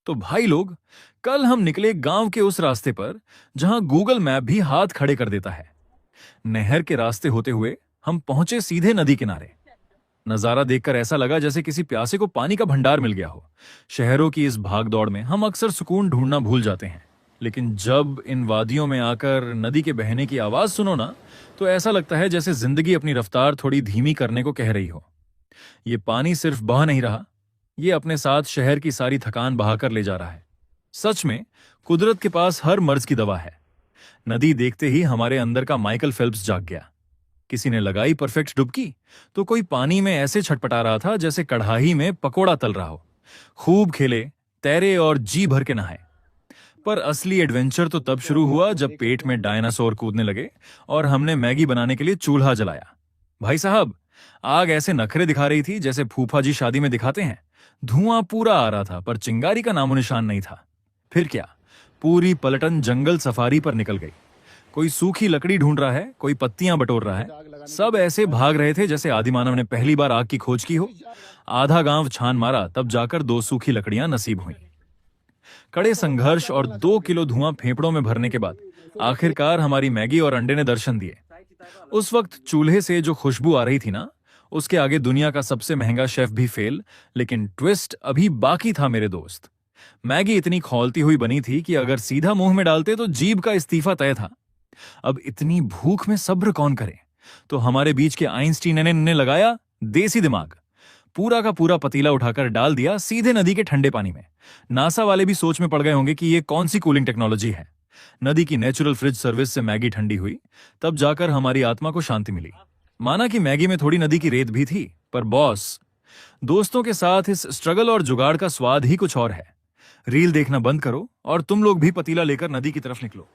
तो भाई लोग, कल हम निकले गांव के उस रास्ते पर जहां गूगल मैप भी हाथ खड़े कर देता है। नहर के रास्ते होते हुए हम पहुंचे सीधे नदी किनारे। नजारा देखकर ऐसा लगा जैसे किसी प्यासे को पानी का भंडार मिल गया हो। शहरों की इस भागदौड़ में हम अक्सर सुकून ढूंढना भूल जाते हैं, लेकिन जब इन वादियों में आकर नदी के बहने की आवाज सुनो ना, तो ऐसा लगता है जैसे जिंदगी अपनी रफ्तार थोड़ी धीमी करने को कह रही हो। ये पानी सिर्फ बह नहीं रहा, ये अपने साथ शहर की सारी थकान बहाकर ले जा रहा है। सच में कुदरत के पास हर मर्ज की दवा है। नदी देखते ही हमारे अंदर का माइकल फेल्प्स जाग गया। किसी ने लगाई परफेक्ट डुबकी, तो कोई पानी में ऐसे छटपटा रहा था जैसे कढ़ाई में पकोड़ा तल रहा हो। खूब खेले, तैरे और जी भर के नहाए। पर असली एडवेंचर तो तब शुरू हुआ जब पेट में डायनासोर कूदने लगे और हमने मैगी बनाने के लिए चूल्हा जलाया। भाई साहब, आग ऐसे नखरे दिखा रही थी जैसे फूफा जी शादी में दिखाते हैं। धुआं पूरा आ रहा था पर चिंगारी का नामो निशान नहीं था। फिर क्या, पूरी पलटन जंगल सफारी पर निकल गई। कोई सूखी लकड़ी ढूंढ रहा है, कोई पत्तियां बटोर रहा है। सब ऐसे भाग रहे थे जैसे आदिमानव ने पहली बार आग की खोज की हो। आधा गांव छान मारा, तब जाकर 2 सूखी लकड़ियां नसीब हुई। कड़े संघर्ष और 2 किलो धुआं फेफड़ों में भरने के बाद आखिरकार हमारी मैगी और अंडे ने दर्शन दिए। उस वक्त चूल्हे से जो खुशबू आ रही थी ना, उसके आगे दुनिया का सबसे महंगा शेफ भी फेल। लेकिन ट्विस्ट अभी बाकी था मेरे दोस्त। मैगी इतनी खौलती हुई बनी थी कि अगर सीधा मुंह में डालते तो जीभ का इस्तीफा तय था। अब इतनी भूख में सब्र कौन करे, तो हमारे बीच के आइंस्टीन ने लगाया देसी दिमाग। पूरा का पूरा पतीला उठाकर डाल दिया सीधे नदी के ठंडे पानी में। नासा वाले भी सोच में पड़ गए होंगे कि ये कौन सी कूलिंग टेक्नोलॉजी है। नदी की नेचुरल फ्रिज सर्विस से मैगी ठंडी हुई, तब जाकर हमारी आत्मा को शांति मिली। माना कि मैगी में थोड़ी नदी की रेत भी थी, पर बॉस, दोस्तों के साथ इस स्ट्रगल और जुगाड़ का स्वाद ही कुछ और है। रील देखना बंद करो और तुम लोग भी पतीला लेकर नदी की तरफ निकलो।